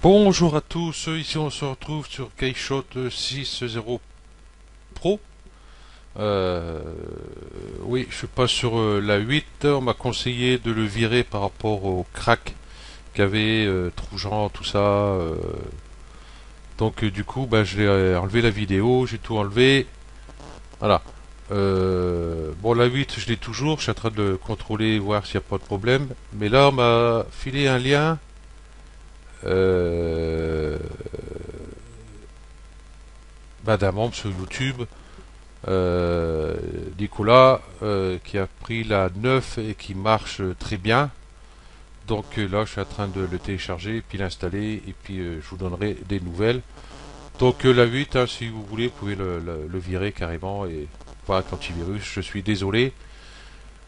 Bonjour à tous, ici on se retrouve sur Keyshot 6.0 Pro. Euh, oui, je suis pas sur la 8, on m'a conseillé de le virer par rapport au crack qu'il y avait, Trougeant, tout ça. Donc du coup, bah, je l'ai enlevé la vidéo, j'ai tout enlevé. Voilà. Bon, la 8, je l'ai toujours, je suis en train de le contrôler, voir s'il n'y a pas de problème. Mais là, on m'a filé un lien. Euh, d'un membre sur YouTube, Nicolas, qui a pris la 9 et qui marche très bien. Donc là, je suis en train de le télécharger, puis l'installer, et puis je vous donnerai des nouvelles. Donc la 8, hein, si vous voulez, vous pouvez le virer carrément et pas antivirus. Je suis désolé.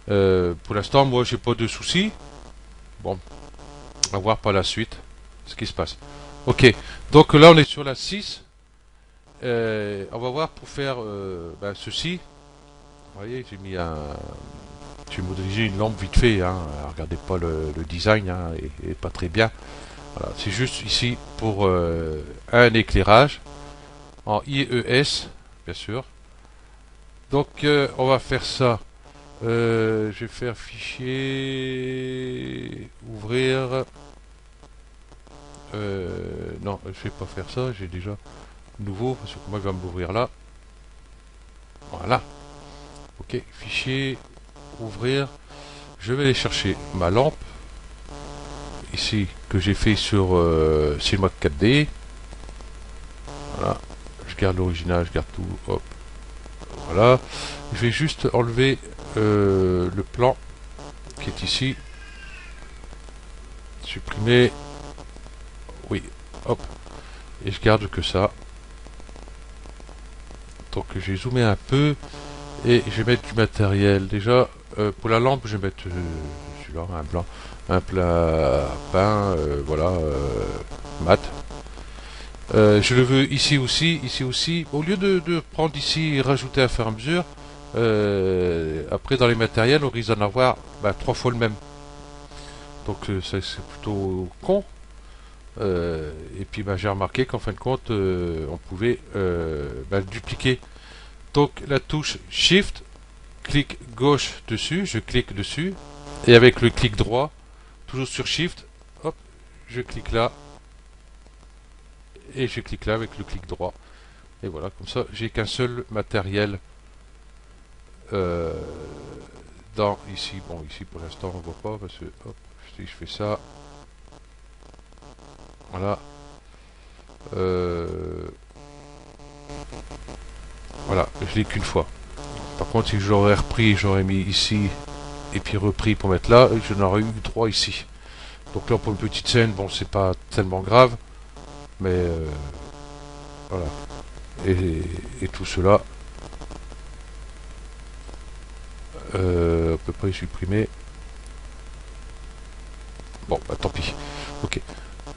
Pour l'instant, moi, j'ai pas de soucis. Bon, on va voir par la suite ce qui se passe. Ok, donc là, on est sur la 6. On va voir pour faire ceci. Vous voyez, j'ai modélisé une lampe vite fait. Hein. Regardez pas le design, hein, est pas très bien. Voilà, c'est juste ici pour un éclairage en IES, bien sûr. Donc on va faire ça. Je vais faire fichier, ouvrir. Non, je vais pas faire ça. J'ai déjà nouveau parce que moi, il va m'ouvrir là. Voilà. Ok, fichier, ouvrir. Je vais aller chercher ma lampe ici que j'ai fait sur Cinemax 4D. Voilà, je garde l'original, je garde tout. Hop, voilà. Je vais juste enlever le plan qui est ici. Supprimer. Oui, hop. Et je garde que ça. Donc je vais zoomer un peu et je vais mettre du matériel. Déjà, pour la lampe, je vais mettre celui-là, un blanc, un plat peint, voilà, mat. Je le veux ici aussi, ici aussi. Au lieu de prendre ici et rajouter à fur et à mesure, après dans les matériels, on risque d'en avoir trois fois le même. Donc c'est plutôt con. Et puis j'ai remarqué qu'en fin de compte, on pouvait le dupliquer. Donc la touche Shift, clic gauche dessus, je clique dessus. Et avec le clic droit, toujours sur Shift, hop, je clique là. Et je clique là avec le clic droit. Et voilà, comme ça, j'ai qu'un seul matériel euh, dans ici. Bon, ici pour l'instant, on voit pas parce que hop, si je fais ça, voilà, euh, voilà, je l'ai qu'une fois. Par contre, si j'aurais repris, j'aurais mis ici et puis repris pour mettre là, je n'aurais eu trois ici. Donc là, pour une petite scène, bon, c'est pas tellement grave, mais voilà. Et tout cela, à peu près supprimé. Bon, tant pis. Ok.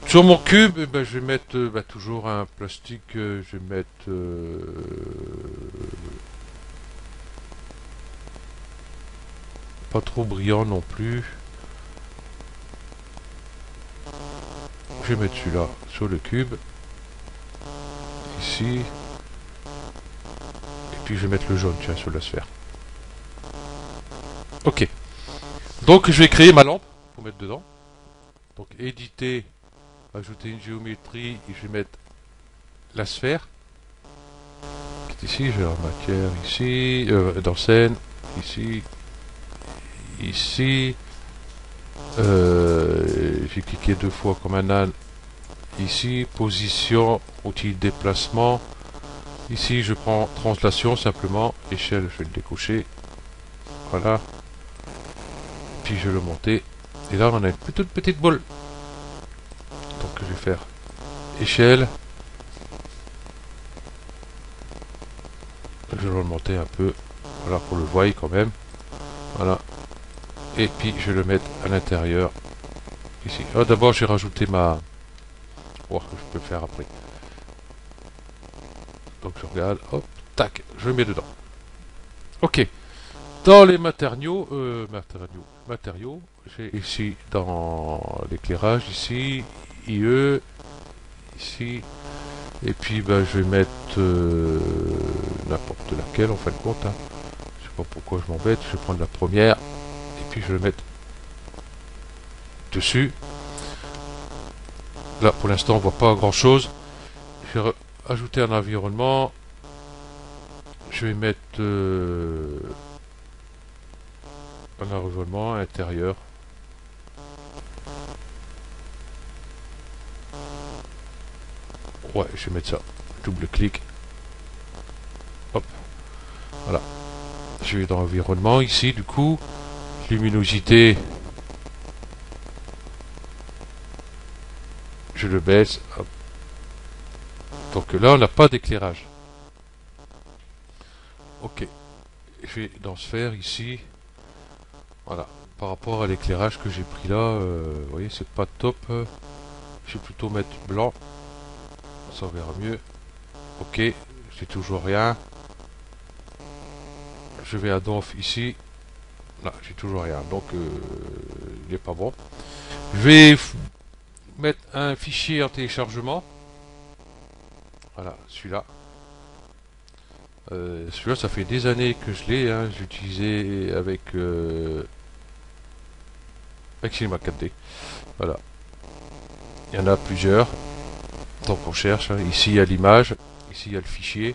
Sur mon cube, je vais mettre toujours un plastique. Je vais mettre pas trop brillant non plus. Je vais mettre celui-là sur le cube. Ici. Et puis je vais mettre le jaune, tiens, sur la sphère. Ok. Donc je vais créer ma lampe pour mettre dedans. Donc éditer, ajouter une géométrie et je vais mettre la sphère. Qui est ici, je vais avoir matière ici, dans scène, ici, ici. J'ai cliqué deux fois comme un âne. Ici, position, outil de déplacement. Ici, je prends translation simplement. Échelle, je vais le décocher. Voilà. Puis je vais le monter. Et là, on a une petite boule. Donc, je vais faire échelle. Je vais le monter un peu. Voilà, pour le voir quand même. Voilà. Et puis, je vais le mettre à l'intérieur. Ici. Oh, d'abord, j'ai rajouté ma... Oh, je peux le faire après. Donc, je regarde. Hop, tac, je le mets dedans. Ok. Dans les matériaux, j'ai ici dans l'éclairage, ici, IE, ici. Et puis je vais mettre n'importe laquelle en fin de compte. Hein. Je sais pas pourquoi je m'embête. Je vais prendre la première. Et puis je vais le mettre dessus. Là pour l'instant on voit pas grand chose. Je vais ajouter un environnement. Je vais mettre un environnement intérieur. Ouais, je vais mettre ça. Double clic. Hop. Voilà. Je vais dans l'environnement ici, du coup. Luminosité. Je le baisse. Hop. Donc là, on n'a pas d'éclairage. Ok. Je vais dans sphère ici. Voilà. Par rapport à l'éclairage que j'ai pris là, vous voyez, c'est pas top. Je vais plutôt mettre blanc. Ça verra mieux. Ok. J'ai toujours rien. Je vais à Donf ici. Là, j'ai toujours rien. Donc, il n'est pas bon. Je vais mettre un fichier en téléchargement. Voilà, celui-là. Celui-là, ça fait des années que je l'ai. Hein. J'ai utilisé avec Cinema 4D. Voilà. Il y en a plusieurs. Donc on cherche. Hein. Ici, il y a l'image. Ici, il y a le fichier.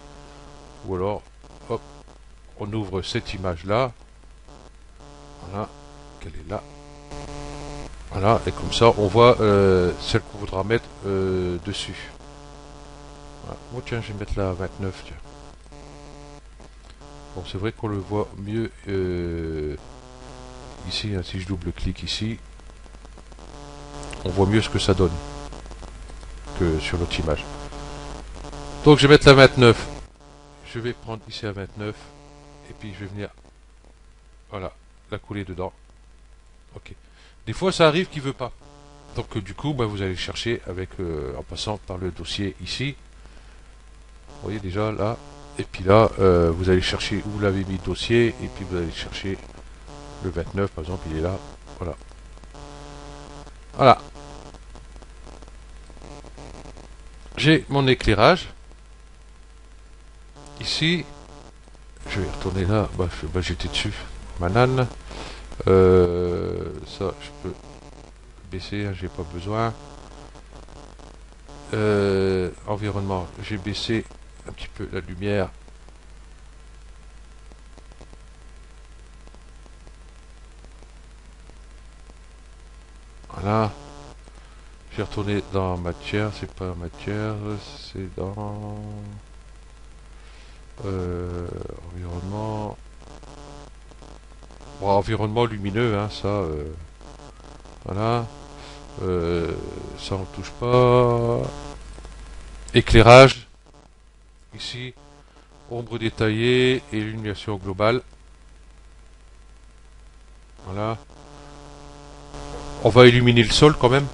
Ou alors, hop, on ouvre cette image-là. Voilà. Qu'elle est là. Voilà. Et comme ça, on voit celle qu'on voudra mettre dessus. Voilà. Oh tiens, je vais mettre la 29. Tiens. Bon, c'est vrai qu'on le voit mieux ici, hein, si je double-clique ici, on voit mieux ce que ça donne que sur l'autre image. Donc je vais mettre la 29. Je vais prendre ici la 29 et puis je vais venir, voilà, la couler dedans. Ok. Des fois ça arrive qu'il veut pas. Donc du coup, vous allez chercher avec en passant par le dossier ici. Vous voyez déjà là. Et puis là, vous allez chercher où vous l'avez mis le dossier et puis vous allez chercher le 29 par exemple, il est là. Voilà. Voilà. J'ai mon éclairage. Ici, je vais retourner là. J'étais dessus. Banane. Ça, je peux baisser, hein, j'ai pas besoin. Environnement, j'ai baissé un petit peu la lumière. Voilà. J'ai retourné dans matière, c'est pas matière, c'est dans environnement. Bon, environnement lumineux, hein, ça. Voilà. Ça on touche pas. Éclairage. Ici. Ombre détaillée et illumination globale. Voilà. On va illuminer le sol quand même.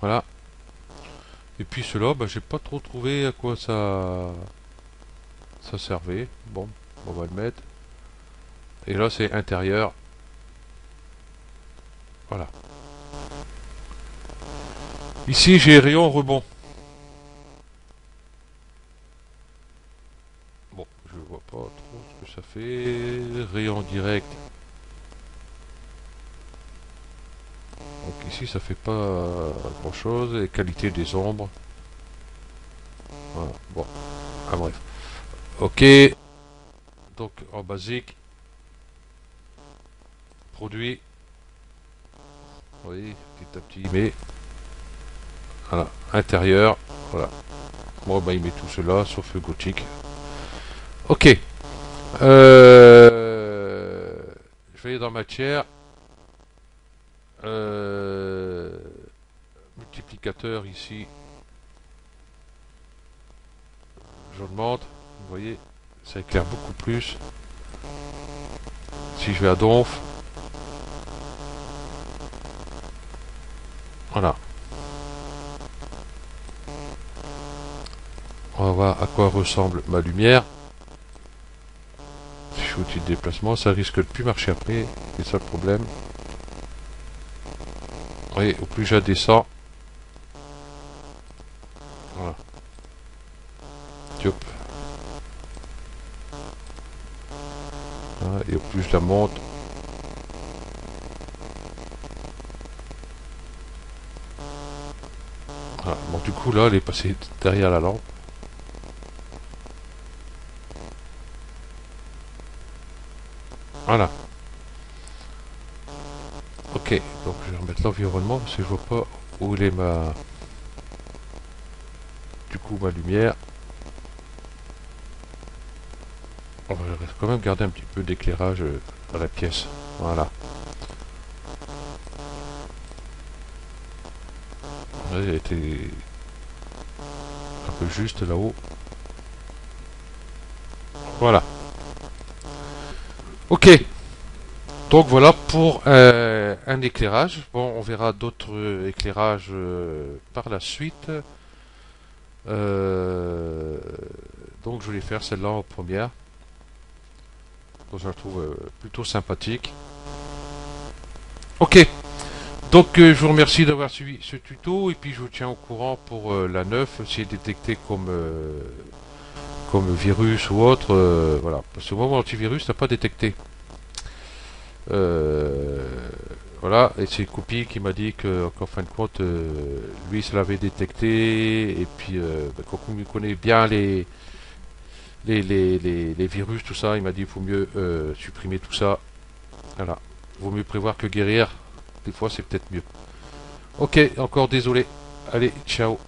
Voilà. Et puis cela, j'ai pas trop trouvé à quoi ça servait. Bon, on va le mettre. Et là c'est intérieur. Voilà. Ici j'ai rayon rebond. Bon, je vois pas trop ce que ça fait. Rayon direct. Donc ici ça fait pas grand chose. Et qualité des ombres. Voilà. Bon. Ah bref. Ok. Donc en basique. Produit. Oui, petit à petit, mais voilà, intérieur, voilà. Bon, il met tout cela, sauf le gothique. Ok. Je vais aller dans matière. Multiplicateur ici. J'augmente. Vous voyez, ça éclaire beaucoup plus. Si je vais à Donf. Voilà. On va voir à quoi ressemble ma lumière. Si je fais outil de déplacement, ça risque de plus marcher après. C'est ça le problème. Oui, au plus je descends, plus je la monte. Voilà. Bon, du coup, là, elle est passée derrière la lampe. Voilà. Ok, donc je vais remettre l'environnement parce que je vois pas où est ma... Du coup, ma lumière. On va quand même garder un petit peu d'éclairage dans la pièce. Voilà. Elle était un peu juste là-haut. Voilà. Ok. Donc voilà pour un éclairage. Bon, on verra d'autres éclairages par la suite. Euh, donc je vais faire celle-là en première. Donc je la trouve plutôt sympathique. Ok. Donc je vous remercie d'avoir suivi ce tuto et puis je vous tiens au courant pour la 9 si elle est détectée comme virus ou autre. Voilà. Parce que moi, mon antivirus n'a pas détecté. Euh, voilà, et c'est Coupi qui m'a dit qu'en fin de compte, lui, ça l'avait détecté, et puis, quand on connaît bien les virus, tout ça, il m'a dit il faut mieux supprimer tout ça. Voilà, vaut mieux prévoir que guérir. Des fois, c'est peut-être mieux. Ok, encore désolé. Allez, ciao.